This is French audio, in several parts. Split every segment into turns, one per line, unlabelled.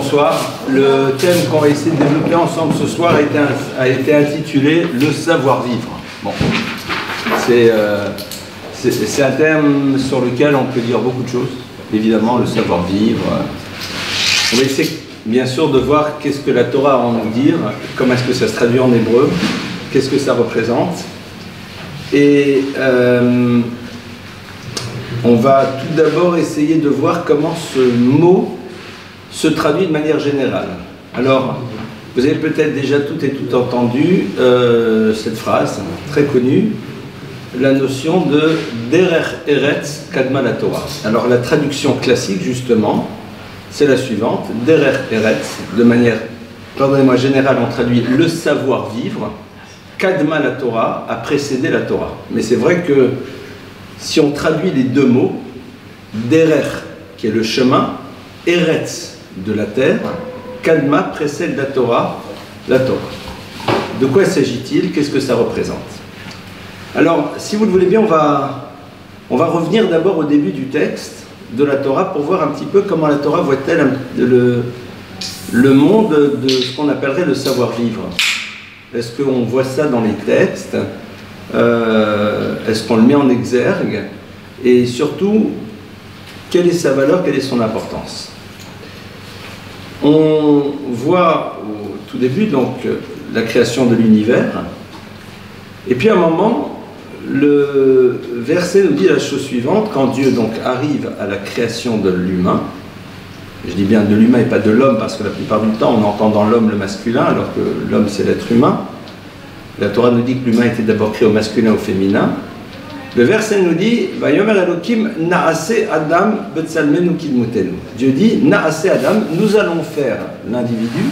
bonsoir. Le thème qu'on va essayer de développer ensemble ce soir a été intitulé « Le savoir-vivre ». Bon, c'est un thème sur lequel on peut dire beaucoup de choses. Évidemment, le savoir-vivre. On va essayer, bien sûr, de voir qu'est-ce que la Torah a à nous dire, comment est-ce que ça se traduit en hébreu, qu'est-ce que ça représente. Et on va tout d'abord essayer de voir comment ce mot se traduit de manière générale. Alors, vous avez peut-être déjà tout et tout entendu cette phrase très connue, la notion de Derer Eretz Kadma la Torah. Alors, la traduction classique, justement, c'est la suivante. Derer Eretz, de manière, pardonnez-moi, générale, on traduit le savoir-vivre. Kadma la Torah a précédé la Torah. Mais c'est vrai que si on traduit les deux mots, Derer, qui est le chemin, Eretz, de la terre, Kadma précède la Torah, la Torah. De quoi s'agit-il? Qu'est-ce que ça représente? Alors, si vous le voulez bien, on va revenir d'abord au début du texte de la Torah pour voir un petit peu comment la Torah voit-elle le monde de ce qu'on appellerait le savoir-vivre. Est-ce qu'on voit ça dans les textes? Est-ce qu'on le met en exergue? Et surtout, quelle est sa valeur, quelle est son importance? On voit au tout début donc la création de l'univers, et puis à un moment, le verset nous dit la chose suivante, quand Dieu donc arrive à la création de l'humain, je dis bien de l'humain et pas de l'homme, parce que la plupart du temps on entend dans l'homme le masculin, alors que l'homme c'est l'être humain. La Torah nous dit que l'humain était d'abord créé au masculin et au féminin. Le verset nous dit Vayomer Elokim Naase Adam Betsalmenu Kidmutenu. Dieu dit Naase Adam, nous allons faire l'individu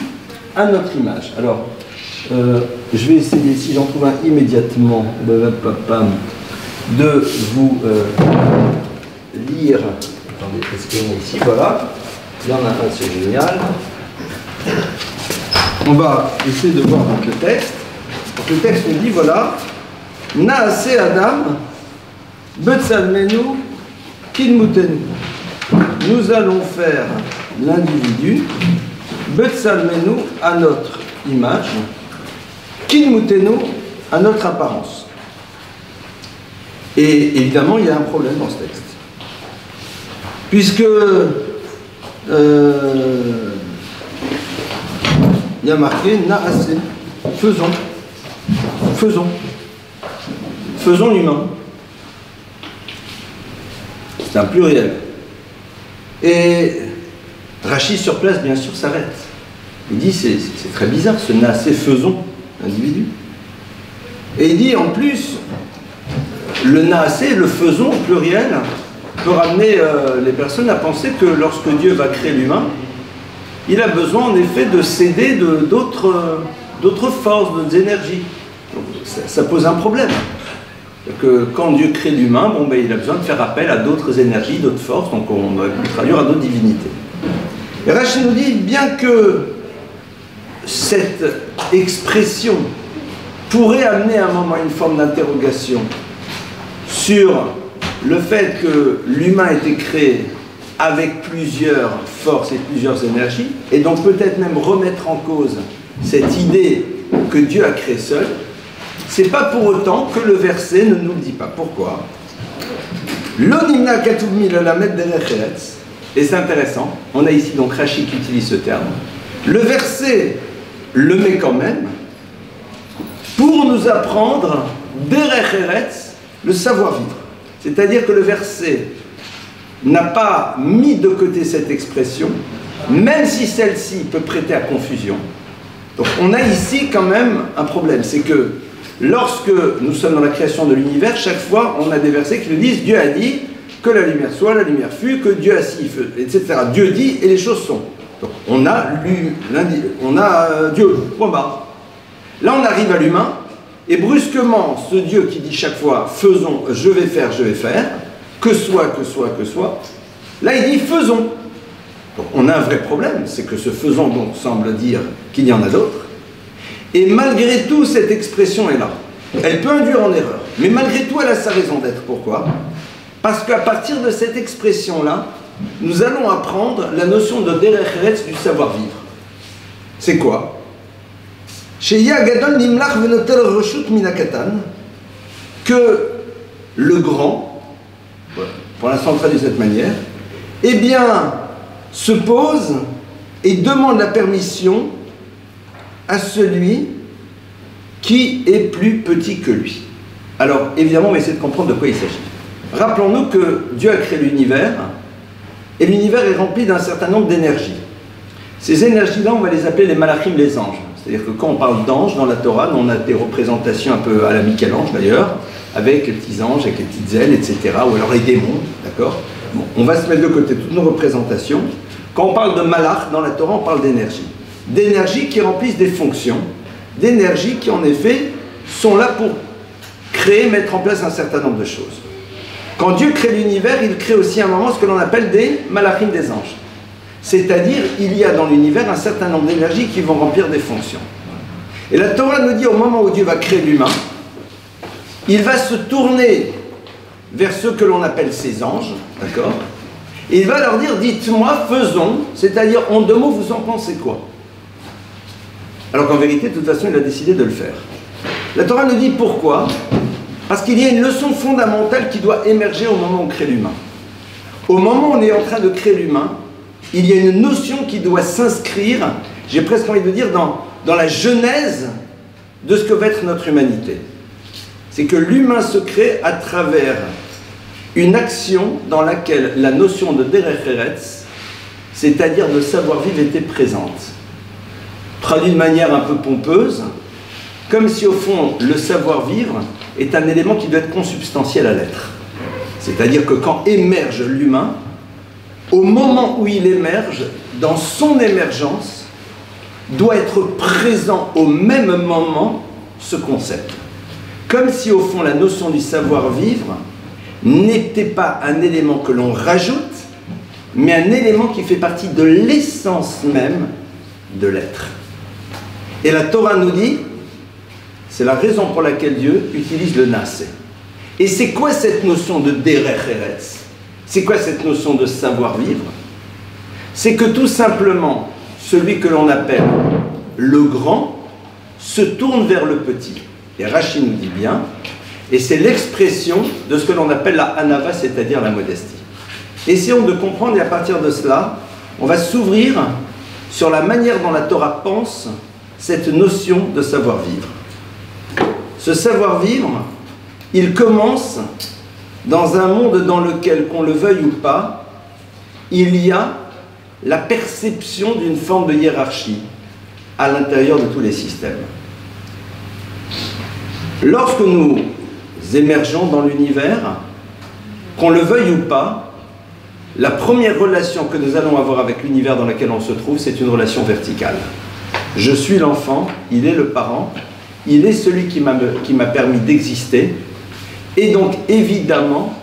à notre image. Alors, je vais essayer, si j'en trouve un immédiatement, de vous lire. Attendez, est-ce qu'il y en a ici? Voilà. Il y en a un, c'est génial. On va essayer de voir donc le texte. Donc, le texte nous dit voilà Naase Adam Betsalmenu Kidmutenu. Nous allons faire l'individu Betsalmenu à notre image, Kidmutenu à notre apparence. Et évidemment, il y a un problème dans ce texte. Puisque il y a marqué Naase, faisons. Faisons. Faisons l'humain. C'est un pluriel. Et Rachid sur place, bien sûr, s'arrête. Il dit, c'est très bizarre, ce Naase faisons, individu. Et il dit, en plus, le Naase, le faisons, au pluriel, peut ramener les personnes à penser que lorsque Dieu va créer l'humain, il a besoin, en effet, de s'aider d'autres forces, d'autres énergies. Donc, ça pose un problème. Que quand Dieu crée l'humain, bon, ben, il a besoin de faire appel à d'autres énergies, d'autres forces, donc on va le traduire à d'autres divinités. Et Rachid nous dit, bien que cette expression pourrait amener à un moment une forme d'interrogation sur le fait que l'humain a été créé avec plusieurs forces et plusieurs énergies, et donc peut-être même remettre en cause cette idée que Dieu a créé seul, c'est pas pour autant que le verset ne nous le dit pas. Pourquoi? L'onimna katuvmi le lamed derer eretz. Et c'est intéressant, on a ici donc Rachid qui utilise ce terme. Le verset le met quand même pour nous apprendre derer eretz, le savoir-vivre. C'est-à-dire que le verset n'a pas mis de côté cette expression, même si celle-ci peut prêter à confusion. Donc on a ici quand même un problème, c'est que lorsque nous sommes dans la création de l'univers, chaque fois on a des versets qui nous disent Dieu a dit que la lumière soit, la lumière fut, que Dieu a si, etc. Dieu dit et les choses sont. Donc on a Dieu, point barre. Là on arrive à l'humain et brusquement ce Dieu qui dit chaque fois faisons, je vais faire, que soit, là il dit faisons. Donc on a un vrai problème, c'est que ce faisons donc semble dire qu'il y en a d'autres. Et malgré tout, cette expression est là. Elle peut induire en erreur, mais malgré tout, elle a sa raison d'être. Pourquoi? Parce qu'à partir de cette expression-là, nous allons apprendre la notion de derech eretz, du savoir-vivre. C'est quoi? Que le grand, pour l'instant on traduit de cette manière, eh bien, se pose et demande la permission à celui qui est plus petit que lui. Alors, évidemment, on va essayer de comprendre de quoi il s'agit. Rappelons-nous que Dieu a créé l'univers, et l'univers est rempli d'un certain nombre d'énergies. Ces énergies-là, on va les appeler les malachim, les anges. C'est-à-dire que quand on parle d'anges dans la Torah, on a des représentations un peu à la Michel-Ange d'ailleurs, avec les petits anges, avec les petites ailes, etc. Ou alors les démons, d'accord? Bon, on va se mettre de côté toutes nos représentations. Quand on parle de malach dans la Torah, on parle d'énergie. D'énergie qui remplissent des fonctions, d'énergie qui en effet sont là pour créer, mettre en place un certain nombre de choses. Quand Dieu crée l'univers, il crée aussi à un moment ce que l'on appelle des malachim, des anges. C'est-à-dire, il y a dans l'univers un certain nombre d'énergies qui vont remplir des fonctions. Et la Torah nous dit, au moment où Dieu va créer l'humain, il va se tourner vers ceux que l'on appelle ses anges, d'accord? Et il va leur dire, dites-moi, faisons, c'est-à-dire, en deux mots, vous en pensez quoi? Alors qu'en vérité, de toute façon, il a décidé de le faire. La Torah nous dit pourquoi? Parce qu'il y a une leçon fondamentale qui doit émerger au moment où on crée l'humain. Au moment où on est en train de créer l'humain, il y a une notion qui doit s'inscrire, j'ai presque envie de dire, dans la genèse de ce que va être notre humanité. C'est que l'humain se crée à travers une action dans laquelle la notion de derech eretz, c'est-à-dire de savoir-vivre, était présente. Traduit de manière un peu pompeuse, comme si au fond le savoir-vivre est un élément qui doit être consubstantiel à l'être. C'est-à-dire que quand émerge l'humain, au moment où il émerge, dans son émergence, doit être présent au même moment ce concept. Comme si au fond la notion du savoir-vivre n'était pas un élément que l'on rajoute, mais un élément qui fait partie de l'essence même de l'être. Et la Torah nous dit, c'est la raison pour laquelle Dieu utilise le nasé. Et c'est quoi cette notion de derech eretz? C'est quoi cette notion de savoir-vivre? C'est que tout simplement, celui que l'on appelle le grand se tourne vers le petit. Et Rashi nous dit bien, et c'est l'expression de ce que l'on appelle la hanava, c'est-à-dire la modestie. Essayons de comprendre, et à partir de cela, on va s'ouvrir sur la manière dont la Torah pense cette notion de savoir-vivre. Ce savoir-vivre, il commence dans un monde dans lequel, qu'on le veuille ou pas, il y a la perception d'une forme de hiérarchie à l'intérieur de tous les systèmes. Lorsque nous émergeons dans l'univers, qu'on le veuille ou pas, la première relation que nous allons avoir avec l'univers dans lequel on se trouve, c'est une relation verticale. Je suis l'enfant, il est le parent, il est celui qui m'a permis d'exister. Et donc, évidemment,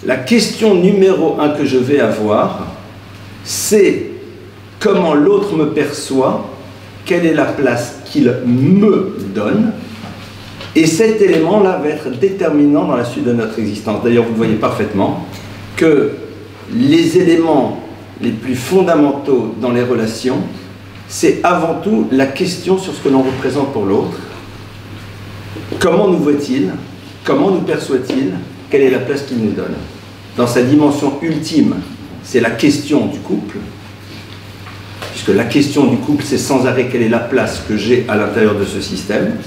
la question numéro 1 que je vais avoir, c'est comment l'autre me perçoit, quelle est la place qu'il me donne. Et cet élément-là va être déterminant dans la suite de notre existence. D'ailleurs, vous voyez parfaitement que les éléments les plus fondamentaux dans les relations, c'est avant tout la question sur ce que l'on représente pour l'autre. Comment nous voit-il? Comment nous perçoit-il? Quelle est la place qu'il nous donne? Dans sa dimension ultime, c'est la question du couple, puisque la question du couple, c'est sans arrêt quelle est la place que j'ai à l'intérieur de ce système.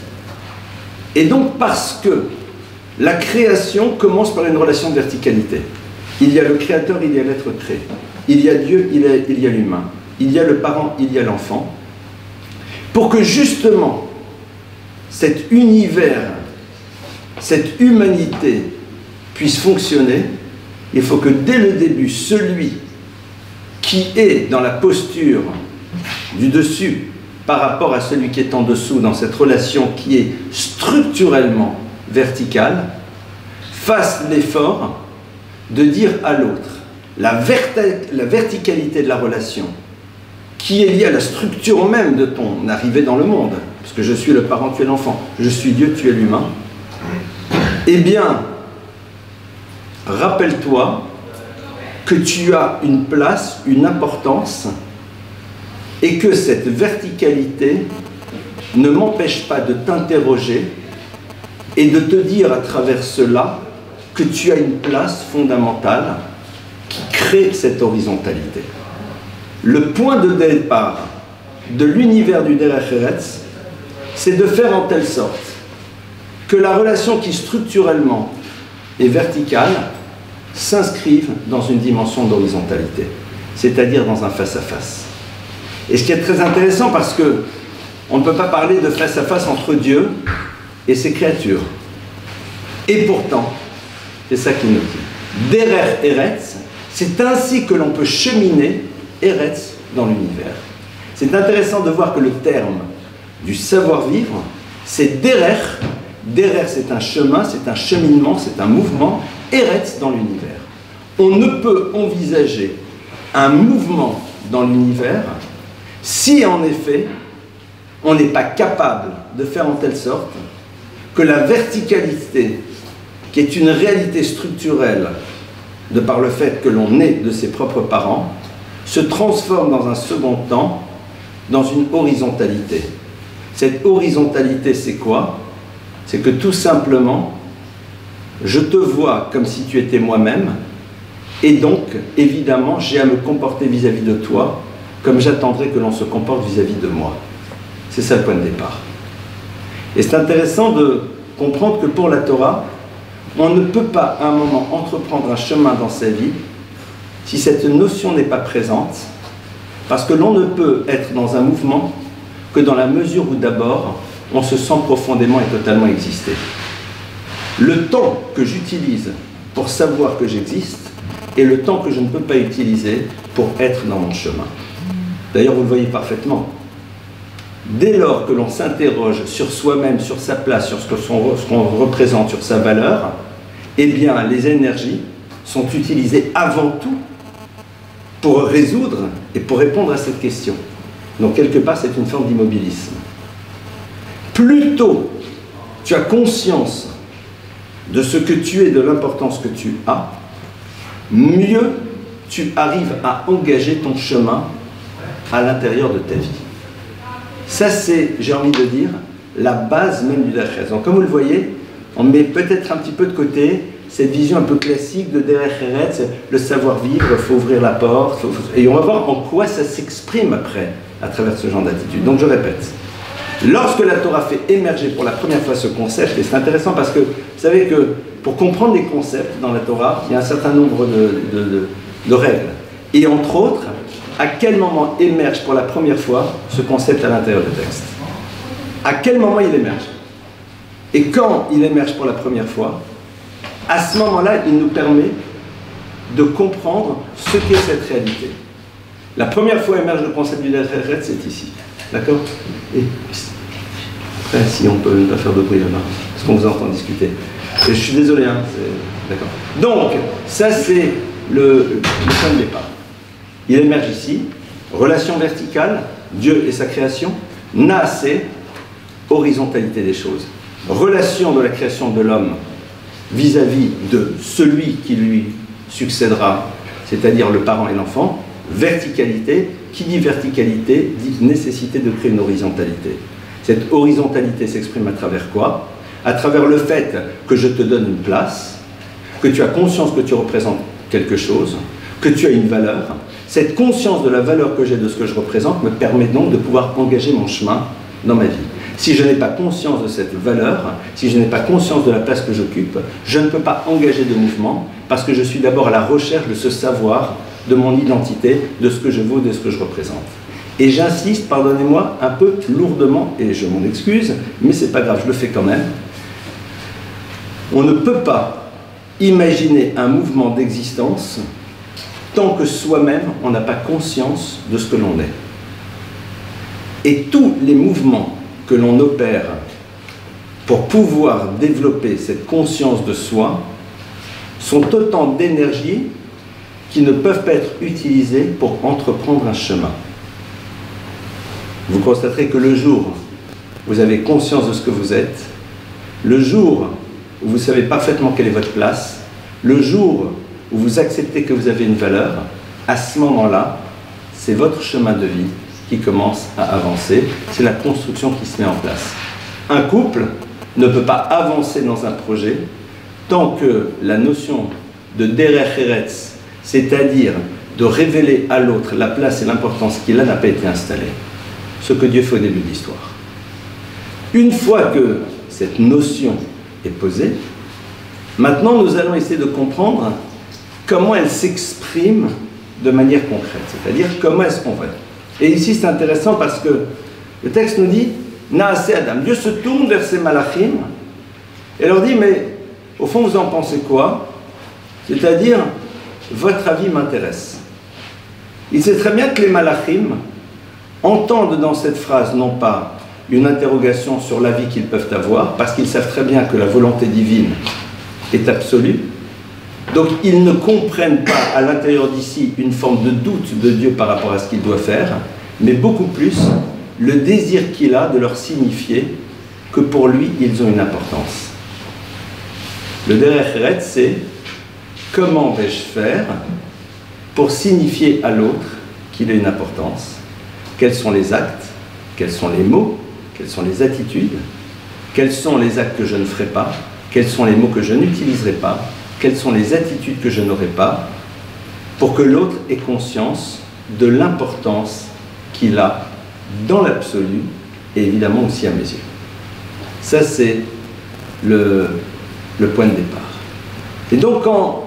Et donc parce que la création commence par une relation de verticalité. Il y a le créateur, il y a l'être créé. Il y a Dieu, il y a l'humain. Il y a le parent, il y a l'enfant. Pour que justement cet univers, cette humanité puisse fonctionner, il faut que dès le début, celui qui est dans la posture du dessus par rapport à celui qui est en dessous, dans cette relation qui est structurellement verticale, fasse l'effort de dire à l'autre la verticalité de la relation qui est liée à la structure même de ton arrivée dans le monde, parce que je suis le parent, tu es l'enfant, je suis Dieu, tu es l'humain. Eh bien, rappelle-toi que tu as une place, une importance, et que cette verticalité ne m'empêche pas de t'interroger et de te dire à travers cela que tu as une place fondamentale qui crée cette horizontalité. Le point de départ de l'univers du Derech Eretz, c'est de faire en telle sorte que la relation qui structurellement est verticale s'inscrive dans une dimension d'horizontalité, c'est-à-dire dans un face-à-face. Et ce qui est très intéressant, parce que on ne peut pas parler de face-à-face entre Dieu et ses créatures. Et pourtant, c'est ça qu'il nous dit. Derech Eretz, c'est ainsi que l'on peut cheminer Eretz dans l'univers. C'est intéressant de voir que le terme du savoir-vivre, c'est Derech. Derech, c'est un chemin, c'est un cheminement, c'est un mouvement. Eretz dans l'univers. On ne peut envisager un mouvement dans l'univers si en effet on n'est pas capable de faire en telle sorte que la verticalité, qui est une réalité structurelle de par le fait que l'on est de ses propres parents, se transforme dans un second temps dans une horizontalité. Cette horizontalité, c'est quoi? C'est que tout simplement, je te vois comme si tu étais moi-même, et donc, évidemment, j'ai à me comporter vis-à-vis de toi comme j'attendrais que l'on se comporte vis-à-vis de moi. C'est ça le point de départ. Et c'est intéressant de comprendre que pour la Torah, on ne peut pas à un moment entreprendre un chemin dans sa vie si cette notion n'est pas présente, parce que l'on ne peut être dans un mouvement que dans la mesure où d'abord on se sent profondément et totalement exister. Le temps que j'utilise pour savoir que j'existe est le temps que je ne peux pas utiliser pour être dans mon chemin. D'ailleurs, vous le voyez parfaitement. Dès lors que l'on s'interroge sur soi-même, sur sa place, sur ce qu'on représente, sur sa valeur, eh bien, les énergies sont utilisées avant tout pour résoudre et pour répondre à cette question. Donc, quelque part, c'est une forme d'immobilisme. Plus tôt tu as conscience de ce que tu es, de l'importance que tu as, mieux tu arrives à engager ton chemin à l'intérieur de ta vie. Ça, c'est, j'ai envie de dire, la base même du Derech Eretz. Donc, comme vous le voyez, on met peut-être un petit peu de côté cette vision un peu classique de Derech Eretz, le savoir-vivre, il faut ouvrir la porte, et on va voir en quoi ça s'exprime après, à travers ce genre d'attitude. Donc, je répète. Lorsque la Torah fait émerger pour la première fois ce concept, et c'est intéressant parce que vous savez que pour comprendre les concepts dans la Torah, il y a un certain nombre de règles. Et entre autres, à quel moment émerge pour la première fois ce concept à l'intérieur du texte? À quel moment il émerge? Et quand il émerge pour la première fois, à ce moment-là, il nous permet de comprendre ce qu'est cette réalité. La première fois émerge le concept du Derech Eretz, c'est ici. D'accord? Et après, si on peut ne pas faire de bruit là-bas, parce qu'on vous entend discuter. Et je suis désolé, hein, d'accord. Donc, ça c'est le point de départ. Il émerge ici, relation verticale, Dieu et sa création, Naaseh, horizontalité des choses. Relation de la création de l'homme vis-à-vis de celui qui lui succédera, c'est-à-dire le parent et l'enfant, verticalité. Qui dit verticalité dit nécessité de créer une horizontalité. Cette horizontalité s'exprime à travers quoi? À travers le fait que je te donne une place, que tu as conscience que tu représentes quelque chose, que tu as une valeur. Cette conscience de la valeur que j'ai de ce que je représente me permet donc de pouvoir engager mon chemin dans ma vie. Si je n'ai pas conscience de cette valeur, si je n'ai pas conscience de la place que j'occupe, je ne peux pas engager de mouvement parce que je suis d'abord à la recherche de ce savoir, de mon identité, de ce que je vaux, de ce que je représente. Et j'insiste, pardonnez-moi, un peu lourdement, et je m'en excuse, mais c'est pas grave, je le fais quand même. On ne peut pas imaginer un mouvement d'existence tant que soi-même, on n'a pas conscience de ce que l'on est. Et tous les mouvements que l'on opère pour pouvoir développer cette conscience de soi sont autant d'énergie qui ne peuvent pas être utilisées pour entreprendre un chemin. Vous constaterez que le jour où vous avez conscience de ce que vous êtes, le jour où vous savez parfaitement quelle est votre place, le jour où vous acceptez que vous avez une valeur, à ce moment-là, c'est votre chemin de vie qui commence à avancer. C'est la construction qui se met en place. Un couple ne peut pas avancer dans un projet tant que la notion de derech eretz, c'est-à-dire de révéler à l'autre la place et l'importance qu'il a, n'a pas été installée. Ce que Dieu fait au début de l'histoire. Une fois que cette notion est posée, maintenant nous allons essayer de comprendre comment elle s'exprime de manière concrète, c'est-à-dire comment est-ce qu'on fait. Et ici c'est intéressant parce que le texte nous dit Naaseh Adam. Dieu se tourne vers ses malachim et leur dit mais au fond vous en pensez quoi? C'est-à-dire votre avis m'intéresse. Il sait très bien que les malachim entendent dans cette phrase non pas une interrogation sur l'avis qu'ils peuvent avoir, parce qu'ils savent très bien que la volonté divine est absolue, donc ils ne comprennent pas à l'intérieur d'ici une forme de doute de Dieu par rapport à ce qu'il doit faire, mais beaucoup plus le désir qu'il a de leur signifier que pour lui ils ont une importance. Le derech eretz, c'est comment vais-je faire pour signifier à l'autre qu'il a une importance. Quels sont les actes, quels sont les mots, quelles sont les attitudes, quels sont les actes que je ne ferai pas, quels sont les mots que je n'utiliserai pas, quelles sont les attitudes que je n'aurai pas, pour que l'autre ait conscience de l'importance qu'il a dans l'absolu et évidemment aussi à mes yeux. Ça c'est le point de départ. Et donc quand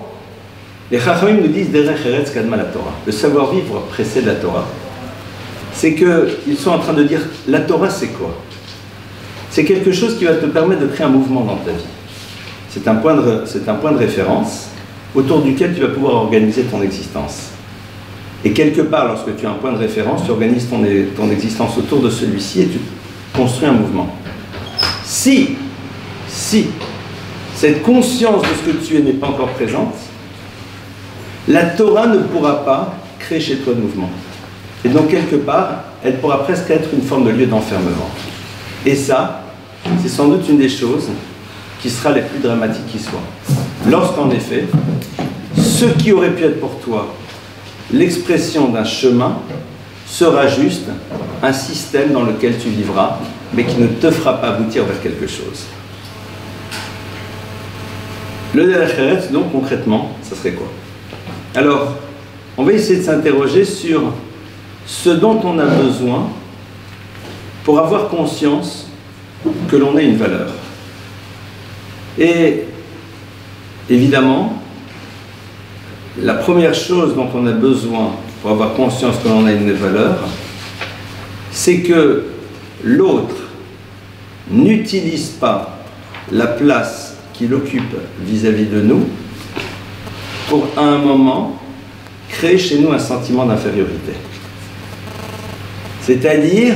les Chachamim nous disent derech eretz kadma la Torah, le savoir-vivre précède la Torah, c'est qu'ils sont en train de dire la Torah c'est quoi? C'est quelque chose qui va te permettre de créer un mouvement dans ta vie. C'est un point de référence autour duquel tu vas pouvoir organiser ton existence. Et quelque part, lorsque tu as un point de référence, tu organises ton existence autour de celui-ci et tu construis un mouvement. Si cette conscience de ce que tu es n'est pas encore présente, la Torah ne pourra pas créer chez toi de mouvement. Et donc, quelque part, elle pourra presque être une forme de lieu d'enfermement. Et ça, c'est sans doute une des choses qui sera les plus dramatiques qui soient. Lorsqu'en effet, ce qui aurait pu être pour toi l'expression d'un chemin sera juste un système dans lequel tu vivras, mais qui ne te fera pas aboutir vers quelque chose. Le derech eretz, donc concrètement, ça serait quoi? Alors, on va essayer de s'interroger sur ce dont on a besoin pour avoir conscience que l'on a une valeur. Et évidemment, la première chose dont on a besoin pour avoir conscience que l'on a une valeur, c'est que l'autre n'utilise pas la place qu'il occupe vis-à-vis de nous pour, à un moment, créer chez nous un sentiment d'infériorité. C'est-à-dire,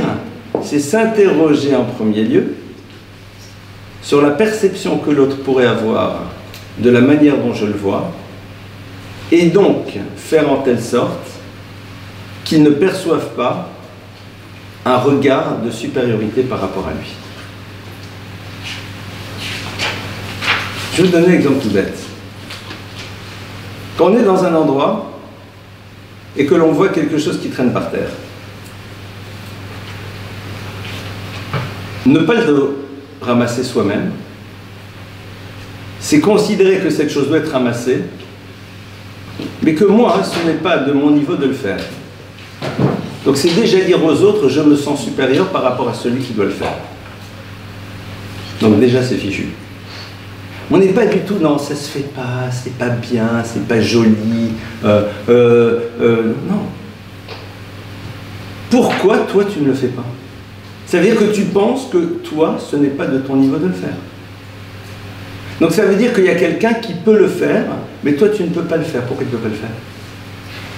c'est s'interroger en premier lieu sur la perception que l'autre pourrait avoir de la manière dont je le vois, et donc faire en telle sorte qu'il ne perçoive pas un regard de supériorité par rapport à lui. Je vais vous donner un exemple tout bête. Quand on est dans un endroit et que l'on voit quelque chose qui traîne par terre, ne pas le ramasser soi-même, c'est considérer que cette chose doit être ramassée, mais que moi, ce n'est pas de mon niveau de le faire. Donc c'est déjà dire aux autres, je me sens supérieur par rapport à celui qui doit le faire. Donc déjà c'est fichu. On n'est pas du tout dans ça se fait pas, c'est pas bien, c'est pas joli, non. Pourquoi toi tu ne le fais pas? Ça veut dire que tu penses que toi, ce n'est pas de ton niveau de le faire. Donc ça veut dire qu'il y a quelqu'un qui peut le faire, mais toi tu ne peux pas le faire. Pourquoi tu ne peux pas le faire?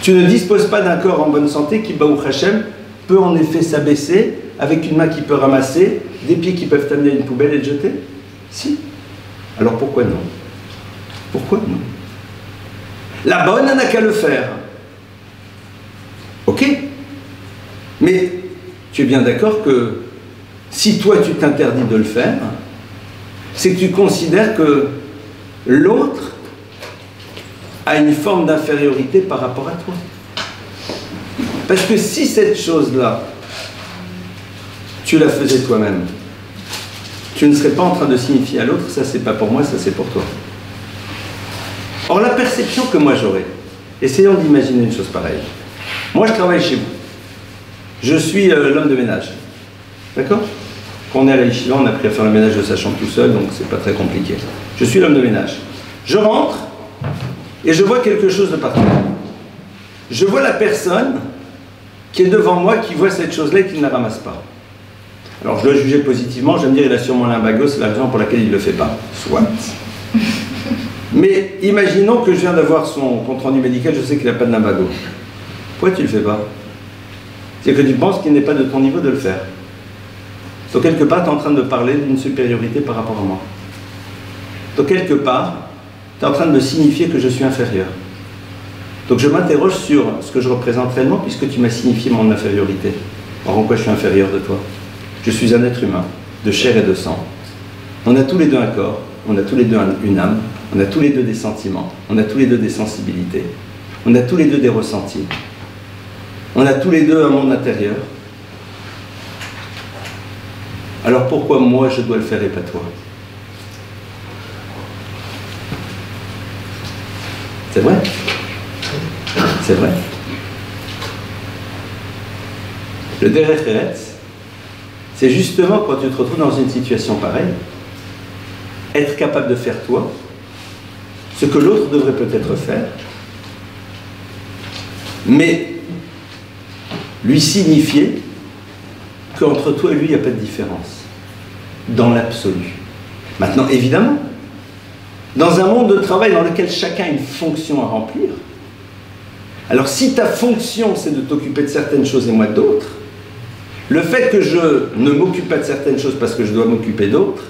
Tu ne disposes pas d'un corps en bonne santé qui, Baruch Hashem, peut en effet s'abaisser, avec une main qui peut ramasser, des pieds qui peuvent t'amener à une poubelle et le jeter? Si. Alors pourquoi non? Pourquoi non? La bonne n'a qu'à le faire. Ok. Mais tu es bien d'accord que si toi tu t'interdis de le faire, c'est que tu considères que l'autre à une forme d'infériorité par rapport à toi. Parce que si cette chose-là, tu la faisais toi-même, tu ne serais pas en train de signifier à l'autre, ça c'est pas pour moi, ça c'est pour toi. Or la perception que moi j'aurais, essayons d'imaginer une chose pareille. Moi je travaille chez vous. Je suis l'homme de ménage. D'accord? Quand on est à la yeshiva, on a appris à faire le ménage de sa chambre tout seul, donc c'est pas très compliqué. Je suis l'homme de ménage. Je rentre et je vois quelque chose de particulier. Je vois la personne qui est devant moi, qui voit cette chose-là et qui ne la ramasse pas. Alors je dois juger positivement, je vais me dire il a sûrement un lumbago, c'est la raison pour laquelle il ne le fait pas. Soit. Mais imaginons que je viens d'avoir son compte-rendu médical, je sais qu'il n'a pas de lumbago. Pourquoi tu ne le fais pas? C'est que tu penses qu'il n'est pas de ton niveau de le faire. Donc quelque part, tu es en train de parler d'une supériorité par rapport à moi. Donc quelque part, tu es en train de me signifier que je suis inférieur. Donc je m'interroge sur ce que je représente réellement puisque tu m'as signifié mon infériorité. Alors en quoi je suis inférieur de toi? Je suis un être humain, de chair et de sang. On a tous les deux un corps, on a tous les deux une âme, on a tous les deux des sentiments, on a tous les deux des sensibilités, on a tous les deux des ressentis, on a tous les deux un monde intérieur. Alors pourquoi moi je dois le faire et pas toi? C'est vrai? C'est vrai. Le Derech Eretz, c'est justement quand tu te retrouves dans une situation pareille, être capable de faire toi ce que l'autre devrait peut-être faire, mais lui signifier qu'entre toi et lui, il n'y a pas de différence, dans l'absolu. Maintenant, évidemment, dans un monde de travail dans lequel chacun a une fonction à remplir, alors si ta fonction c'est de t'occuper de certaines choses et moi d'autres, le fait que je ne m'occupe pas de certaines choses parce que je dois m'occuper d'autres,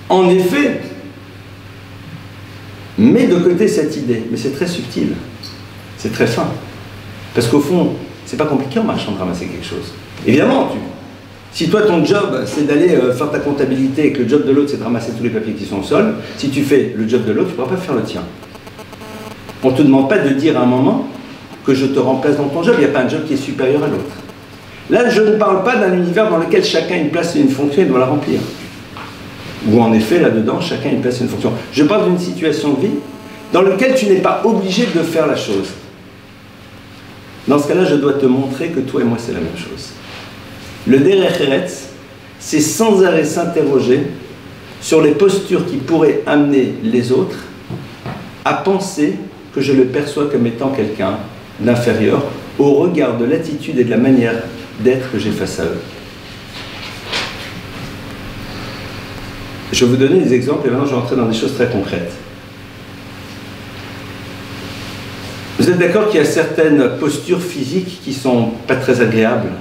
en effet, met de côté cette idée, mais c'est très subtil, c'est très fin, parce qu'au fond, c'est pas compliqué en marchant de ramasser quelque chose. Évidemment, si toi ton job c'est d'aller faire ta comptabilité et que le job de l'autre c'est de ramasser tous les papiers qui sont au sol, si tu fais le job de l'autre, tu ne pourras pas faire le tien. On ne te demande pas de dire à un moment que je te remplace dans ton job, il n'y a pas un job qui est supérieur à l'autre. Là, je ne parle pas d'un univers dans lequel chacun a une place et une fonction et doit la remplir. Ou en effet, là-dedans, chacun a une place et une fonction. Je parle d'une situation de vie dans laquelle tu n'es pas obligé de faire la chose. Dans ce cas-là, je dois te montrer que toi et moi, c'est la même chose. Le Derech Eretz, c'est sans arrêt s'interroger sur les postures qui pourraient amener les autres à penser que je le perçois comme étant quelqu'un d'inférieur au regard de l'attitude et de la manière d'être que j'ai face à eux. Je vais vous donner des exemples et maintenant je vais entrer dans des choses très concrètes. Vous êtes d'accord qu'il y a certaines postures physiques qui ne sont pas très agréables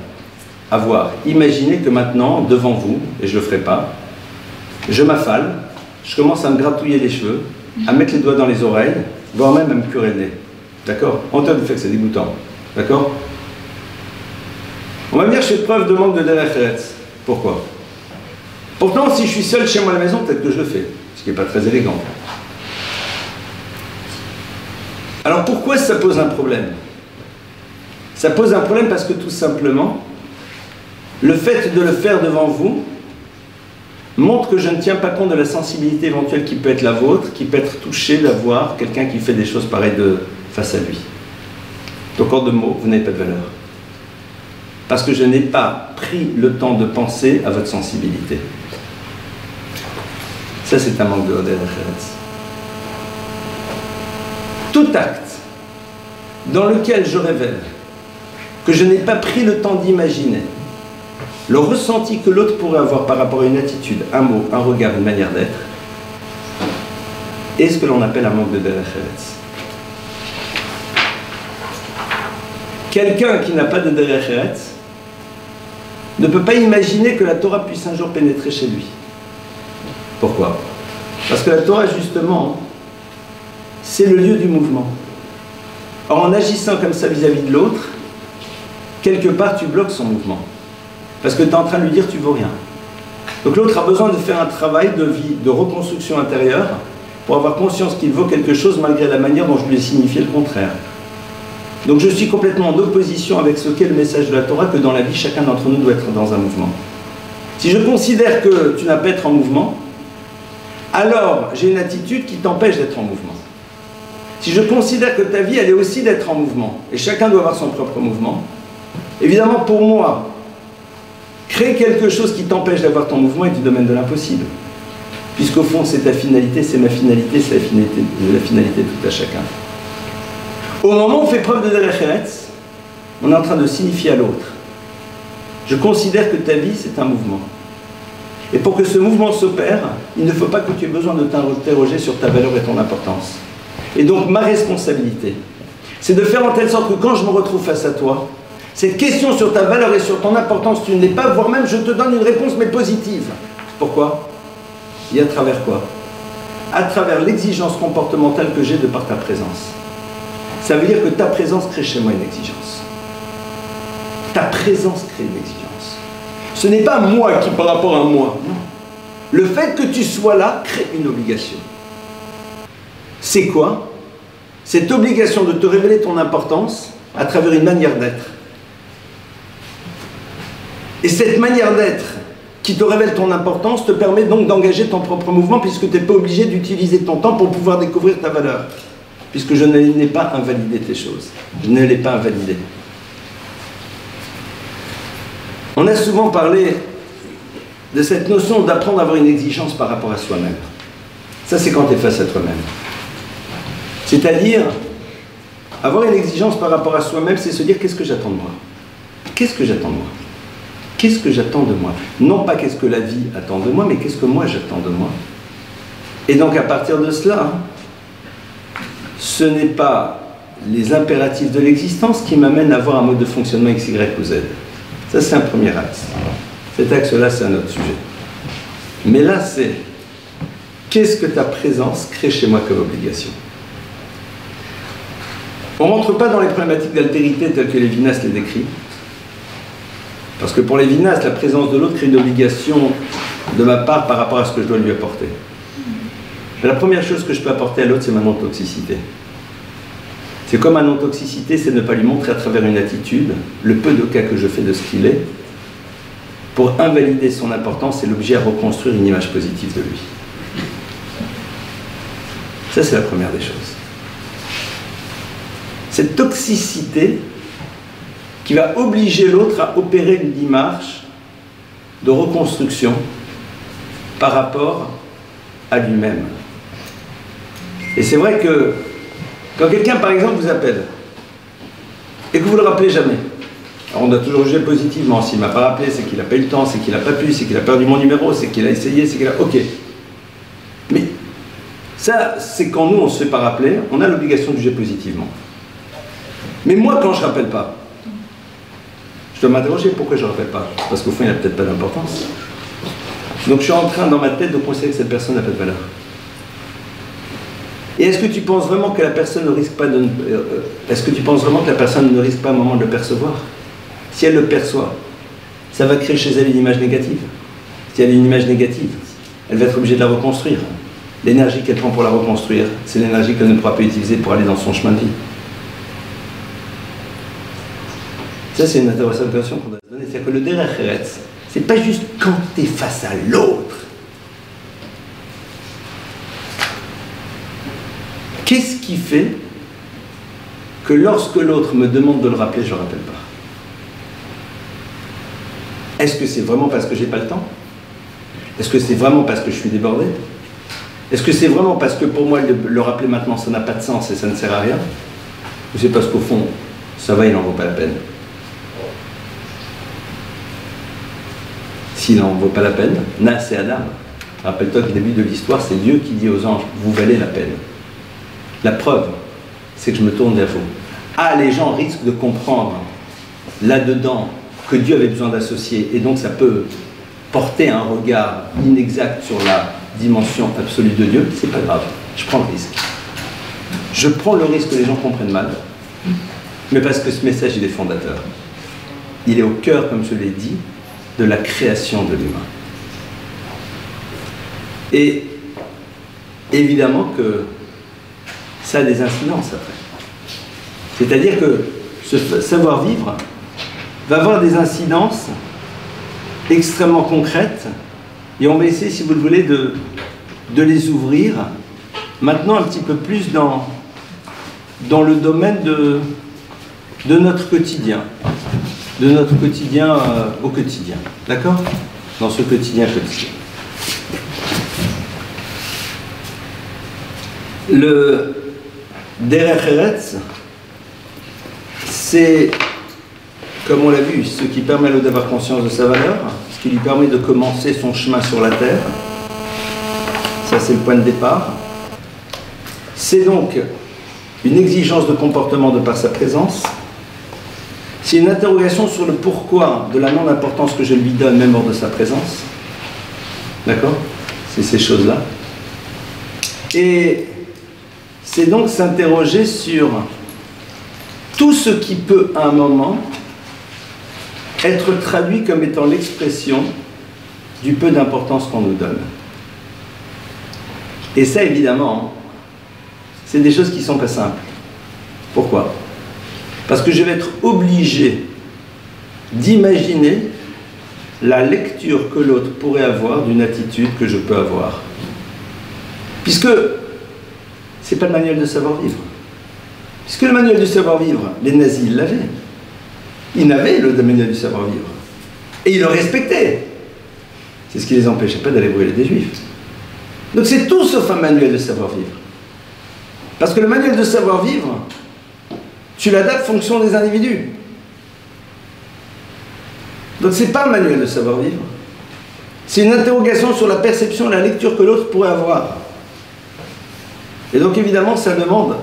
à voir. Imaginez que maintenant, devant vous, et je ne le ferai pas, je m'affale, je commence à me gratouiller les cheveux, à mettre les doigts dans les oreilles, voire même à me curer le nez. D'accord? Honteux du fait que c'est dégoûtant. D'accord? On va me dire que je fais preuve de manque de Derech Eretz. Pourquoi? Pourtant, si je suis seul chez moi à la maison, peut-être que je le fais, ce qui n'est pas très élégant. Alors pourquoi ça pose un problème? Ça pose un problème parce que tout simplement, le fait de le faire devant vous montre que je ne tiens pas compte de la sensibilité éventuelle qui peut être la vôtre, qui peut être touchée d'avoir quelqu'un qui fait des choses pareilles face à lui. Donc en deux mots, vous n'avez pas de valeur. Parce que je n'ai pas pris le temps de penser à votre sensibilité. Ça, c'est un manque de Derech Eretz. Tout acte dans lequel je révèle que je n'ai pas pris le temps d'imaginer le ressenti que l'autre pourrait avoir par rapport à une attitude, un mot, un regard, une manière d'être, est ce que l'on appelle un manque de Derech Eretz. Quelqu'un qui n'a pas de Derech Eretz ne peut pas imaginer que la Torah puisse un jour pénétrer chez lui. Pourquoi? Parce que la Torah, justement, c'est le lieu du mouvement. Or, en agissant comme ça vis-à-vis de l'autre, quelque part, tu bloques son mouvement. Parce que tu es en train de lui dire, tu ne vaux rien. Donc l'autre a besoin de faire un travail de vie, de reconstruction intérieure, pour avoir conscience qu'il vaut quelque chose malgré la manière dont je lui ai signifié le contraire. Donc je suis complètement en opposition avec ce qu'est le message de la Torah, que dans la vie, chacun d'entre nous doit être dans un mouvement. Si je considère que tu n'as pas à être en mouvement, alors j'ai une attitude qui t'empêche d'être en mouvement. Si je considère que ta vie, elle est aussi d'être en mouvement, et chacun doit avoir son propre mouvement, évidemment pour moi, créer quelque chose qui t'empêche d'avoir ton mouvement est du domaine de l'impossible. Puisqu'au fond, c'est ta finalité, c'est ma finalité, c'est la finalité de tout à chacun. Au moment où on fait preuve de Derech Eretz, on est en train de signifier à l'autre. Je considère que ta vie, c'est un mouvement. Et pour que ce mouvement s'opère, il ne faut pas que tu aies besoin de t'interroger sur ta valeur et ton importance. Et donc, ma responsabilité, c'est de faire en telle sorte que quand je me retrouve face à toi, cette question sur ta valeur et sur ton importance, tu ne l'es pas, voire même je te donne une réponse, mais positive. Pourquoi? Et à travers quoi? À travers l'exigence comportementale que j'ai de par ta présence. Ça veut dire que ta présence crée chez moi une exigence. Ta présence crée une exigence. Ce n'est pas moi qui par rapport à moi. Non. Le fait que tu sois là crée une obligation. C'est quoi? Cette obligation de te révéler ton importance à travers une manière d'être. Et cette manière d'être qui te révèle ton importance te permet donc d'engager ton propre mouvement, puisque tu n'es pas obligé d'utiliser ton temps pour pouvoir découvrir ta valeur. Puisque je n'ai pas invalidé tes choses. Je ne l'ai pas invalidé. On a souvent parlé de cette notion d'apprendre à avoir une exigence par rapport à soi-même. Ça, c'est quand tu es face à toi-même. C'est-à-dire, avoir une exigence par rapport à soi-même, c'est se dire qu'est-ce que j'attends de moi? Qu'est-ce que j'attends de moi? Qu'est-ce que j'attends de moi? Non pas qu'est-ce que la vie attend de moi, mais qu'est-ce que moi j'attends de moi? Et donc à partir de cela, ce n'est pas les impératifs de l'existence qui m'amènent à avoir un mode de fonctionnement X, Y ou Z. Ça, c'est un premier axe. Cet axe-là, c'est un autre sujet. Mais là, c'est qu'est-ce que ta présence crée chez moi comme obligation? On ne rentre pas dans les problématiques d'altérité telles que Lévinas les décrit. Parce que pour Lévinas, la présence de l'autre crée une obligation de ma part par rapport à ce que je dois lui apporter. La première chose que je peux apporter à l'autre, c'est ma non-toxicité. C'est comme ma non-toxicité, c'est ne pas lui montrer à travers une attitude le peu de cas que je fais de ce qu'il est, pour invalider son importance et l'obliger à reconstruire une image positive de lui. Ça, c'est la première des choses. Cette toxicité qui va obliger l'autre à opérer une démarche de reconstruction par rapport à lui-même. Et c'est vrai que quand quelqu'un, par exemple, vous appelle et que vous ne le rappelez jamais, alors on doit toujours juger positivement. S'il ne m'a pas rappelé, c'est qu'il n'a pas eu le temps, c'est qu'il n'a pas pu, c'est qu'il a perdu mon numéro, c'est qu'il a essayé, c'est qu'il a... Ok. Mais ça, c'est quand nous, on ne se fait pas rappeler, on a l'obligation de juger positivement. Mais moi, quand je ne rappelle pas, je dois m'interroger pourquoi je ne rappelle pas. Parce qu'au fond, il n'a peut-être pas d'importance. Donc je suis en train, dans ma tête, de considérer que cette personne n'a pas de valeur. Et est-ce que tu penses vraiment que la personne ne risque pas de... est-ce que tu penses vraiment que la personne ne risque pas à un moment de le percevoir? Si elle le perçoit, ça va créer chez elle une image négative. Si elle a une image négative, elle va être obligée de la reconstruire. L'énergie qu'elle prend pour la reconstruire, c'est l'énergie qu'elle ne pourra pas utiliser pour aller dans son chemin de vie. Ça, c'est une interprétation qu'on doit se donner. C'est-à-dire que le Derech Eretz, c'est pas juste quand tu es face à l'autre. Qu'est-ce qui fait que lorsque l'autre me demande de le rappeler, je ne le rappelle pas? Est-ce que c'est vraiment parce que j'ai pas le temps? Est-ce que c'est vraiment parce que je suis débordé? Est-ce que c'est vraiment parce que pour moi, le rappeler maintenant, ça n'a pas de sens et ça ne sert à rien? Ou c'est parce qu'au fond, ça va, il n'en vaut pas la peine? S'il n'en vaut pas la peine, Nas et Adam. Rappelle-toi qu'au début de l'histoire, c'est Dieu qui dit aux anges, vous valez la peine. La preuve, c'est que je me tourne vers vous. Ah, les gens risquent de comprendre là-dedans que Dieu avait besoin d'associer, et donc ça peut porter un regard inexact sur la dimension absolue de Dieu. C'est pas grave, je prends le risque. Je prends le risque que les gens comprennent mal, mais parce que ce message, il est fondateur. Il est au cœur, comme je l'ai dit, de la création de l'humain. Et évidemment que ça a des incidences après. C'est-à-dire que ce savoir-vivre va avoir des incidences extrêmement concrètes, et on va essayer, si vous le voulez, de les ouvrir maintenant un petit peu plus dans le domaine de notre quotidien, au quotidien, d'accord? Dans ce quotidien quotidien. Le Derech Eretz, c'est, comme on l'a vu, ce qui permet à l'homme d'avoir conscience de sa valeur, ce qui lui permet de commencer son chemin sur la terre. Ça, c'est le point de départ. C'est donc une exigence de comportement de par sa présence. C'est une interrogation sur le pourquoi de la non-importance que je lui donne, même hors de sa présence. D'accord? C'est ces choses-là. Et c'est donc s'interroger sur tout ce qui peut, à un moment, être traduit comme étant l'expression du peu d'importance qu'on nous donne. Et ça, évidemment, c'est des choses qui ne sont pas simples. Pourquoi? Parce que je vais être obligé d'imaginer la lecture que l'autre pourrait avoir d'une attitude que je peux avoir. Puisque ce n'est pas le manuel de savoir-vivre. Puisque le manuel du savoir-vivre, les nazis, ils l'avaient. Ils avaient le manuel du savoir-vivre. Et ils le respectaient. C'est ce qui ne les empêchait pas d'aller brûler des juifs. Donc c'est tout sauf un manuel de savoir-vivre. Parce que le manuel de savoir-vivre, tu l'adaptes en fonction des individus. Donc c'est pas un manuel de savoir-vivre. C'est une interrogation sur la perception et la lecture que l'autre pourrait avoir. Et donc évidemment, ça demande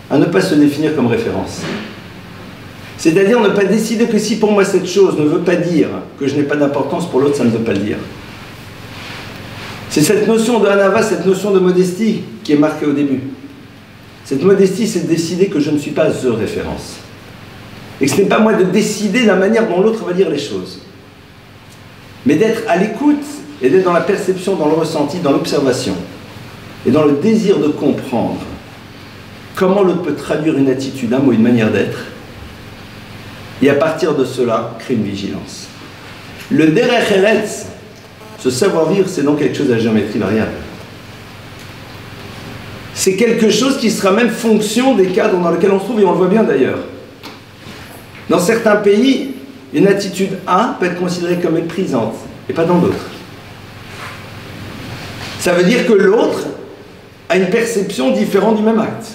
à ne pas se définir comme référence. C'est-à-dire ne pas décider que si pour moi cette chose ne veut pas dire que je n'ai pas d'importance, pour l'autre ça ne veut pas le dire. C'est cette notion de hanava, cette notion de modestie qui est marquée au début. Cette modestie, c'est de décider que je ne suis pas the référence. Et que ce n'est pas moi de décider la manière dont l'autre va dire les choses. Mais d'être à l'écoute et d'être dans la perception, dans le ressenti, dans l'observation. Et dans le désir de comprendre comment l'autre peut traduire une attitude, un mot, une manière d'être. Et à partir de cela, créer une vigilance. Le Derech Eretz, ce savoir-vivre, c'est donc quelque chose à géométrie variable. C'est quelque chose qui sera même fonction des cadres dans lesquels on se trouve, et on le voit bien d'ailleurs. Dans certains pays, une attitude A peut être considérée comme méprisante, et pas dans d'autres. Ça veut dire que l'autre a une perception différente du même acte.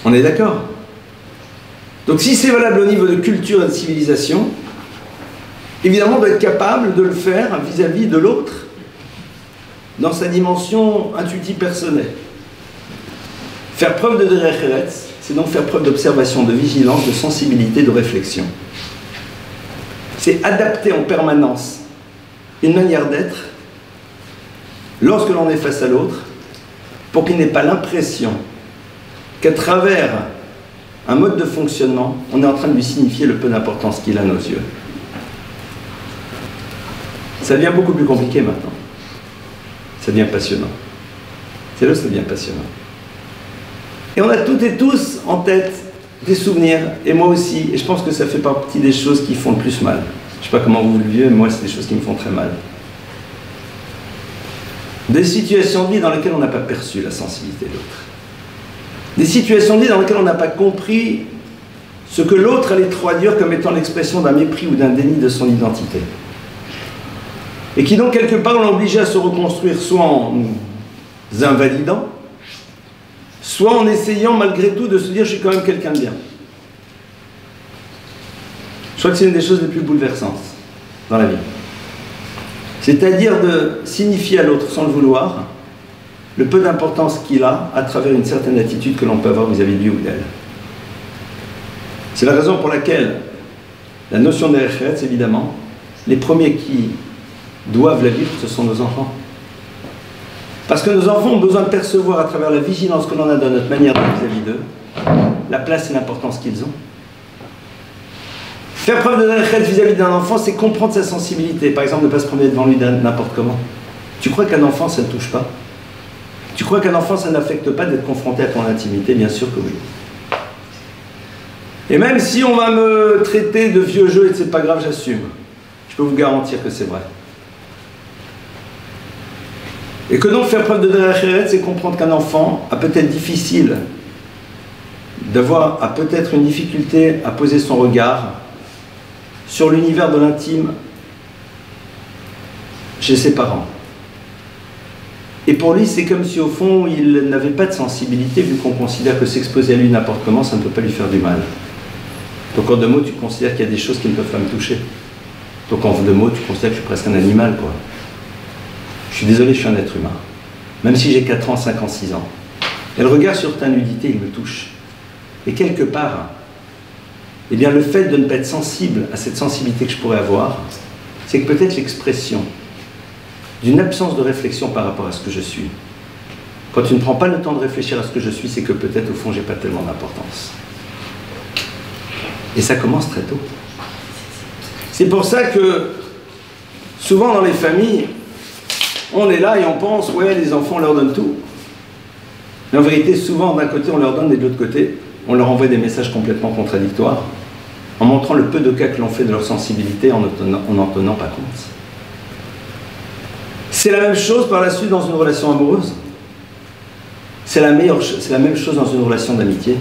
On est d'accord? Donc si c'est valable au niveau de culture et de civilisation, évidemment on doit être capable de le faire vis-à-vis de l'autre, dans sa dimension intuitive personnelle. Faire preuve de Derech Eretz, c'est donc faire preuve d'observation, de vigilance, de sensibilité, de réflexion. C'est adapter en permanence une manière d'être lorsque l'on est face à l'autre, pour qu'il n'ait pas l'impression qu'à travers un mode de fonctionnement, on est en train de lui signifier le peu d'importance qu'il a à nos yeux. Ça devient beaucoup plus compliqué maintenant. Ça devient passionnant. C'est là que ça devient passionnant. Et on a toutes et tous en tête des souvenirs, et moi aussi, et je pense que ça fait partie des choses qui font le plus mal. Je ne sais pas comment vous le vivez, mais moi c'est des choses qui me font très mal. Des situations de vie dans lesquelles on n'a pas perçu la sensibilité de l'autre. Des situations de vie dans lesquelles on n'a pas compris ce que l'autre allait traduire comme étant l'expression d'un mépris ou d'un déni de son identité. Et qui donc quelque part l'ont obligé à se reconstruire, soit en nous invalidant, soit en essayant malgré tout de se dire je suis quand même quelqu'un de bien. Je crois que c'est une des choses les plus bouleversantes dans la vie. C'est-à-dire de signifier à l'autre, sans le vouloir, le peu d'importance qu'il a à travers une certaine attitude que l'on peut avoir vis-à-vis de lui ou d'elle. C'est la raison pour laquelle la notion de Derech Eretz, évidemment, les premiers qui doivent la vivre, ce sont nos enfants. Parce que nos enfants ont besoin de percevoir à travers la vigilance que l'on a dans notre manière d'être vis-à-vis d'eux, la place et l'importance qu'ils ont. Faire preuve de Derech Eretz vis-à-vis d'un enfant, c'est comprendre sa sensibilité. Par exemple, ne pas se promener devant lui n'importe comment. Tu crois qu'un enfant, ça ne touche pas? Tu crois qu'un enfant, ça n'affecte pas d'être confronté à ton intimité? Bien sûr que oui. Et même si on va me traiter de vieux jeu et que c'est pas grave, j'assume. Je peux vous garantir que c'est vrai. Et que donc faire preuve de derech eretz, c'est comprendre qu'un enfant a peut-être difficile a peut-être une difficulté à poser son regard sur l'univers de l'intime chez ses parents. Et pour lui, c'est comme si au fond, il n'avait pas de sensibilité, vu qu'on considère que s'exposer à lui n'importe comment, ça ne peut pas lui faire du mal. Donc en deux mots, tu considères qu'il y a des choses qui ne peuvent pas me toucher. Donc en deux mots, tu considères que je suis presque un animal, quoi. Je suis désolé, je suis un être humain. Même si j'ai 4 ans, 5 ans, 6 ans. Et le regard sur ta nudité, il me touche. Et quelque part, eh bien le fait de ne pas être sensible à cette sensibilité que je pourrais avoir, c'est que peut-être l'expression d'une absence de réflexion par rapport à ce que je suis. Quand tu ne prends pas le temps de réfléchir à ce que je suis, c'est que peut-être au fond, j'ai pas tellement d'importance. Et ça commence très tôt. C'est pour ça que souvent dans les familles, on est là et on pense, ouais, les enfants, on leur donne tout. Mais en vérité, souvent, d'un côté, on leur donne, et de l'autre côté, on leur envoie des messages complètement contradictoires, en montrant le peu de cas que l'on fait de leur sensibilité en n'en tenant pas compte. C'est la même chose par la suite dans une relation amoureuse. C'est la même chose dans une relation d'amitié.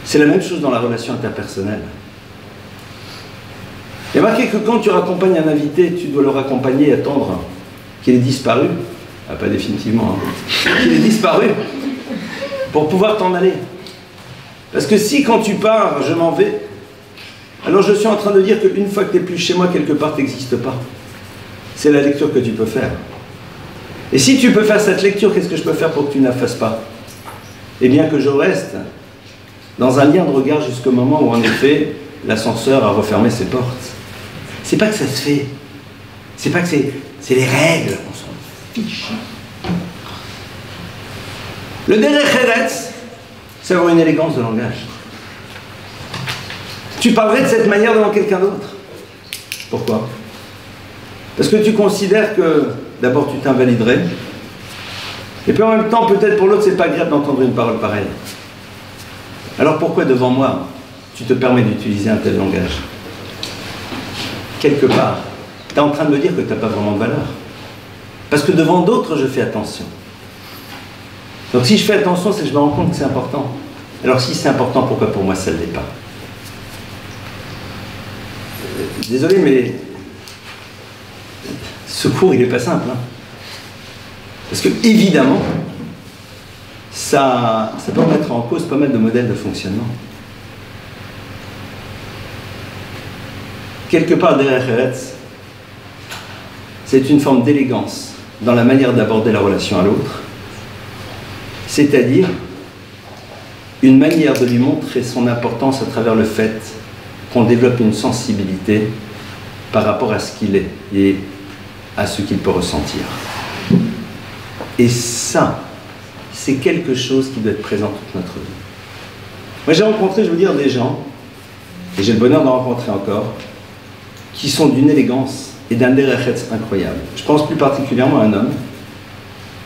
C'est la même chose dans la relation interpersonnelle. Et remarquez que quand tu raccompagnes un invité, tu dois le raccompagner et attendre qu'il ait disparu. Ah, pas définitivement, hein. Qu'il ait disparu pour pouvoir t'en aller. Parce que si quand tu pars, je m'en vais, alors je suis en train de dire qu'une fois que tu n'es plus chez moi, quelque part, tu n'existes pas. C'est la lecture que tu peux faire. Et si tu peux faire cette lecture, qu'est-ce que je peux faire pour que tu ne la fasses pas? Eh bien que je reste dans un lien de regard jusqu'au moment où, en effet, l'ascenseur a refermé ses portes. C'est pas que ça se fait. C'est pas que c'est les règles. On s'en fiche. Le derech eretz, c'est avoir une élégance de langage. Tu parlerais de cette manière devant quelqu'un d'autre. Pourquoi? Parce que tu considères que, d'abord, tu t'invaliderais, et puis en même temps, peut-être pour l'autre, c'est pas agréable d'entendre une parole pareille. Alors pourquoi devant moi, tu te permets d'utiliser un tel langage? Quelque part, tu es en train de me dire que tu n'as pas vraiment de valeur. Parce que devant d'autres, je fais attention. Donc si je fais attention, c'est que je me rends compte que c'est important. Alors si c'est important, pourquoi pour moi ça ne l'est pas? Désolé, mais ce cours, il n'est pas simple. Hein. Parce que, évidemment, ça peut mettre en cause pas mal de modèles de fonctionnement. Quelque part, derech eretz, c'est une forme d'élégance dans la manière d'aborder la relation à l'autre, c'est-à-dire une manière de lui montrer son importance à travers le fait qu'on développe une sensibilité par rapport à ce qu'il est et à ce qu'il peut ressentir. Et ça, c'est quelque chose qui doit être présent toute notre vie. Moi, j'ai rencontré, je veux dire, des gens, et j'ai le bonheur d'en rencontrer encore, qui sont d'une élégance et d'un derech eretz incroyable. Je pense plus particulièrement à un homme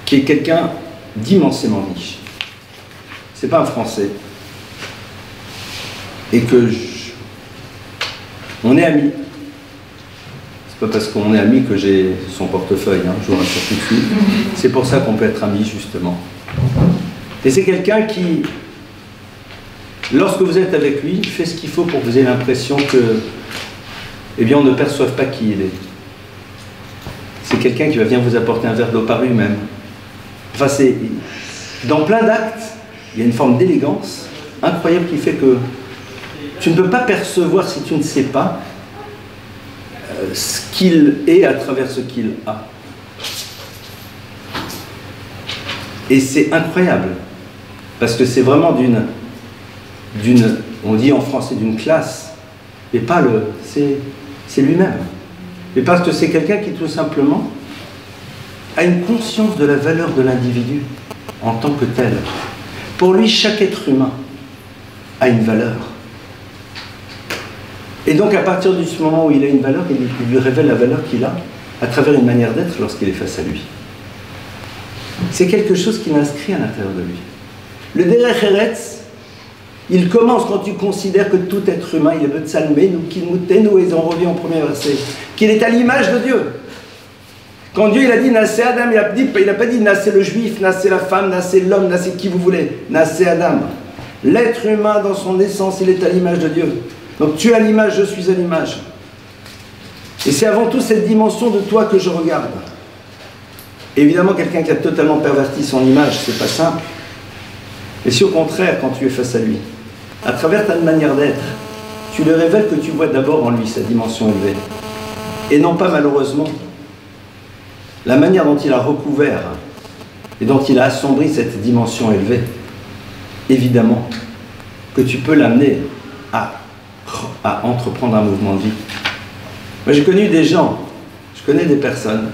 qui est quelqu'un d'immensément riche. C'est pas un Français. Et que on est amis. C'est pas parce qu'on est amis que j'ai son portefeuille, hein, je vous rassure tout de suite. C'est pour ça qu'on peut être amis, justement. Et c'est quelqu'un qui, lorsque vous êtes avec lui, fait ce qu'il faut pour que vous ayez l'impression que, eh bien, on ne perçoive pas qui il est. C'est quelqu'un qui va venir vous apporter un verre d'eau par lui-même. Enfin, c'est... Dans plein d'actes, il y a une forme d'élégance incroyable qui fait que tu ne peux pas percevoir, si tu ne sais pas, ce qu'il est à travers ce qu'il a. Et c'est incroyable, parce que c'est vraiment d'une, on dit en français d'une classe, mais pas le, c'est lui-même. Mais parce que c'est quelqu'un qui tout simplement a une conscience de la valeur de l'individu en tant que tel. Pour lui, chaque être humain a une valeur. Et donc, à partir de ce moment où il a une valeur, il lui révèle la valeur qu'il a à travers une manière d'être lorsqu'il est face à lui. C'est quelque chose qu'il inscrit à l'intérieur de lui. Le Derech Eretz, il commence quand tu considères que tout être humain, il est Betsalmenu, Kilmutenu, et on revient au premier verset, qu'il est à l'image de Dieu. Quand Dieu il a dit Nassé Adam, il n'a pas dit Nassé le juif, Nassé la femme, Nassé l'homme, Nassé qui vous voulez, Nassé Adam. L'être humain dans son essence, il est à l'image de Dieu. Donc tu es à l'image, je suis à l'image. Et c'est avant tout cette dimension de toi que je regarde. Évidemment, quelqu'un qui a totalement perverti son image, c'est pas simple. Mais si au contraire, quand tu es face à lui, à travers ta manière d'être, tu lui révèles que tu vois d'abord en lui sa dimension élevée. Et non pas malheureusement la manière dont il a recouvert et dont il a assombri cette dimension élevée, évidemment que tu peux l'amener à entreprendre un mouvement de vie. Moi j'ai connu des gens, je connais des personnes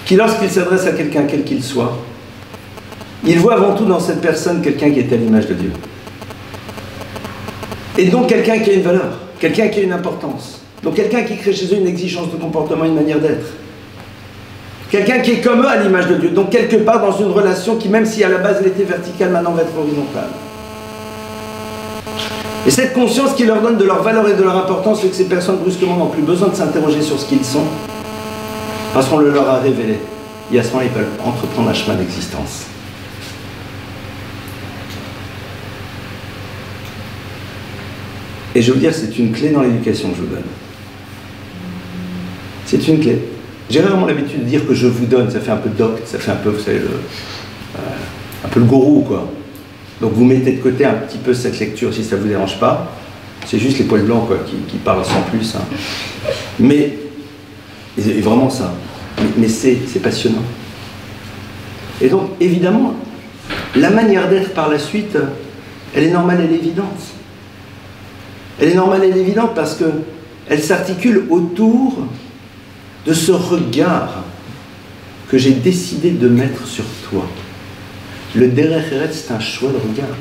qui lorsqu'ils s'adressent à quelqu'un quel qu'il soit, ils voient avant tout dans cette personne quelqu'un qui est à l'image de Dieu. Et donc quelqu'un qui a une valeur, quelqu'un qui a une importance. Donc quelqu'un qui crée chez eux une exigence de comportement, une manière d'être. Quelqu'un qui est comme eux à l'image de Dieu. Donc quelque part dans une relation qui, même si à la base elle était verticale, maintenant va être horizontale. Et cette conscience qui leur donne de leur valeur et de leur importance fait que ces personnes brusquement n'ont plus besoin de s'interroger sur ce qu'ils sont, parce qu'on le leur a révélé. Et à ce moment-là, ils peuvent entreprendre un chemin d'existence. Et je veux dire, c'est une clé dans l'éducation que je vous donne. C'est une clé. J'ai rarement l'habitude de dire que je vous donne, ça fait un peu docte, ça fait un peu, vous savez, un peu le gourou, quoi. Donc vous mettez de côté un petit peu cette lecture si ça ne vous dérange pas. C'est juste les poils blancs, quoi, qui parlent sans plus. Hein. Mais, et vraiment ça, mais c'est passionnant. Et donc, évidemment, la manière d'être par la suite, elle est normale, elle est évidente. Elle est normale, elle est évidente parce qu'elle s'articule autour de ce regard que j'ai décidé de mettre sur toi. Le Derech Eretz, c'est un choix de regard.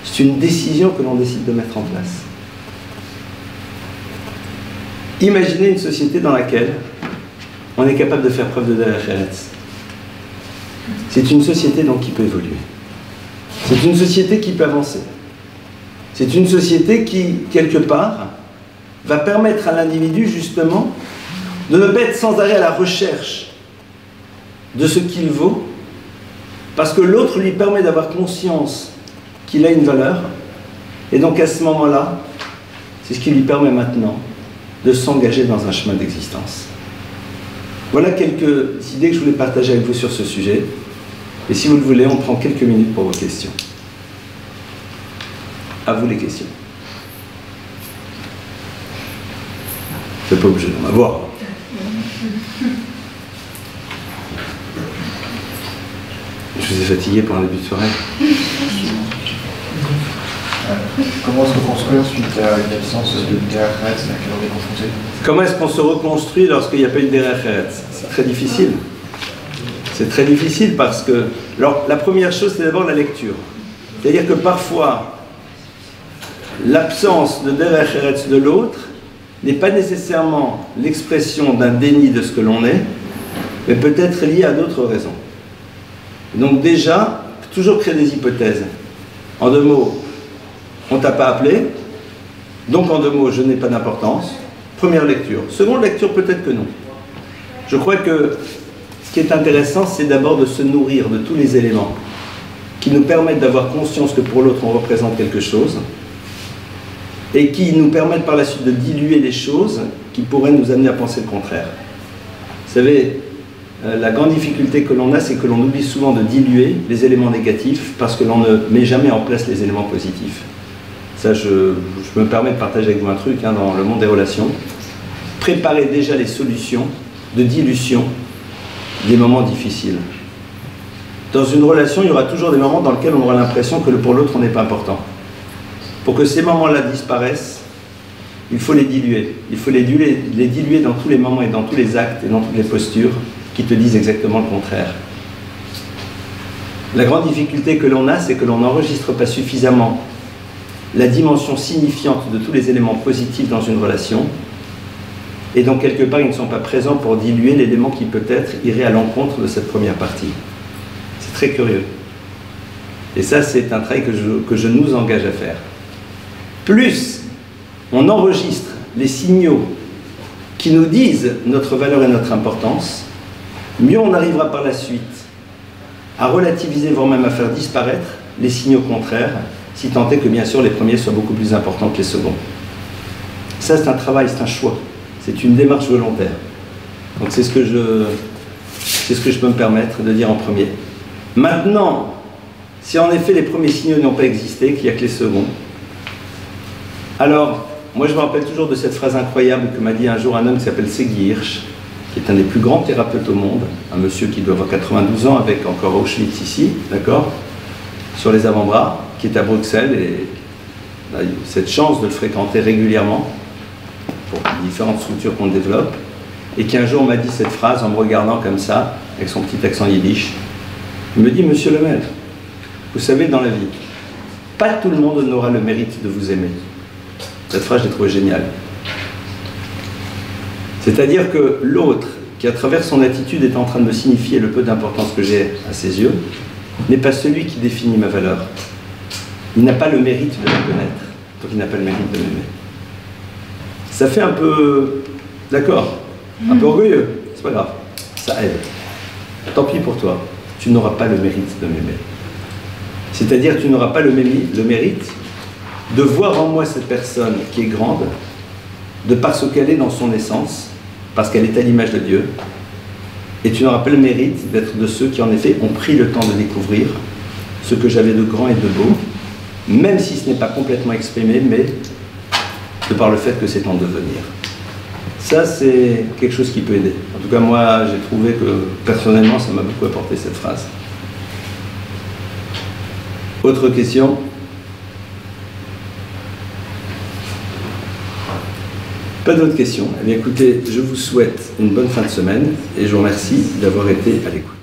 C'est une décision que l'on décide de mettre en place. Imaginez une société dans laquelle on est capable de faire preuve de Derech Eretz. C'est une société donc qui peut évoluer. C'est une société qui peut avancer. C'est une société qui, quelque part, va permettre à l'individu, justement, de ne pas être sans arrêt à la recherche de ce qu'il vaut, parce que l'autre lui permet d'avoir conscience qu'il a une valeur, et donc à ce moment-là, c'est ce qui lui permet maintenant de s'engager dans un chemin d'existence. Voilà quelques idées que je voulais partager avec vous sur ce sujet, et si vous le voulez, on prend quelques minutes pour vos questions. À vous les questions. C'est pas obligé d'en avoir. Je vous ai fatigué pour un début de soirée.
Comment se reconstruire suite à une absence de Derech Eretz à laquelle on est confronté?
Comment est-ce qu'on se reconstruit lorsqu'il n'y a pas eu de Derech Eretz? C'est très difficile. C'est très difficile parce que... Alors, la première chose, c'est d'abord la lecture. C'est-à-dire que parfois, l'absence de Derech Eretz de l'autre n'est pas nécessairement l'expression d'un déni de ce que l'on est, mais peut-être liée à d'autres raisons. Donc déjà, toujours créer des hypothèses. En deux mots, on ne t'a pas appelé, donc en deux mots, je n'ai pas d'importance. Première lecture. Seconde lecture, peut-être que non. Je crois que ce qui est intéressant, c'est d'abord de se nourrir de tous les éléments qui nous permettent d'avoir conscience que pour l'autre, on représente quelque chose, et qui nous permettent par la suite de diluer les choses qui pourraient nous amener à penser le contraire. Vous savez, la grande difficulté que l'on a, c'est que l'on oublie souvent de diluer les éléments négatifs parce que l'on ne met jamais en place les éléments positifs. Ça, je me permets de partager avec vous un truc hein, dans le monde des relations. Préparez déjà les solutions de dilution des moments difficiles. Dans une relation, il y aura toujours des moments dans lesquels on aura l'impression que pour l'autre, on n'est pas important. Pour que ces moments-là disparaissent, il faut les diluer. Il faut les diluer dans tous les moments et dans tous les actes et dans toutes les postures qui te disent exactement le contraire. La grande difficulté que l'on a, c'est que l'on n'enregistre pas suffisamment la dimension signifiante de tous les éléments positifs dans une relation Et donc, quelque part, ils ne sont pas présents pour diluer l'élément qui peut-être irait à l'encontre de cette première partie. C'est très curieux. Et ça, c'est un travail que je nous engage à faire. Plus on enregistre les signaux qui nous disent notre valeur et notre importance, mieux on arrivera par la suite à relativiser, voire même à faire disparaître les signaux contraires, si tant est que, bien sûr, les premiers soient beaucoup plus importants que les seconds. Ça, c'est un travail, c'est un choix. C'est une démarche volontaire. Donc c'est ce que je peux me permettre de dire en premier. Maintenant, si en effet les premiers signaux n'ont pas existé, qu'il n'y a que les seconds, alors, moi je me rappelle toujours de cette phrase incroyable que m'a dit un jour un homme qui s'appelle Segui Hirsch, qui est un des plus grands thérapeutes au monde, un monsieur qui doit avoir 92 ans avec encore Auschwitz ici, d'accord, sur les avant-bras, qui est à Bruxelles, et on a eu cette chance de le fréquenter régulièrement pour différentes structures qu'on développe, et qui un jour m'a dit cette phrase en me regardant comme ça, avec son petit accent yiddish. Il me dit: Monsieur Lemel, vous savez, dans la vie, pas tout le monde n'aura le mérite de vous aimer. Cette phrase, je l'ai trouvée géniale. C'est-à-dire que l'autre, qui à travers son attitude est en train de me signifier le peu d'importance que j'ai à ses yeux, n'est pas celui qui définit ma valeur. Il n'a pas le mérite de me connaître, donc il n'a pas le mérite de m'aimer. Ça fait un peu, d'accord, un peu orgueilleux, c'est pas grave, ça aide. Tant pis pour toi, tu n'auras pas le mérite de m'aimer. C'est-à-dire que tu n'auras pas le mérite de voir en moi cette personne qui est grande, de par ce qu'elle est dans son essence, parce qu'elle est à l'image de Dieu, et tu n'auras pas le mérite d'être de ceux qui en effet ont pris le temps de découvrir ce que j'avais de grand et de beau, même si ce n'est pas complètement exprimé, mais de par le fait que c'est en devenir. Ça, c'est quelque chose qui peut aider. En tout cas, moi, j'ai trouvé que, personnellement, ça m'a beaucoup apporté cette phrase. Autre question ? Pas d'autres questions? Eh bien, écoutez, je vous souhaite une bonne fin de semaine et je vous remercie d'avoir été à l'écoute.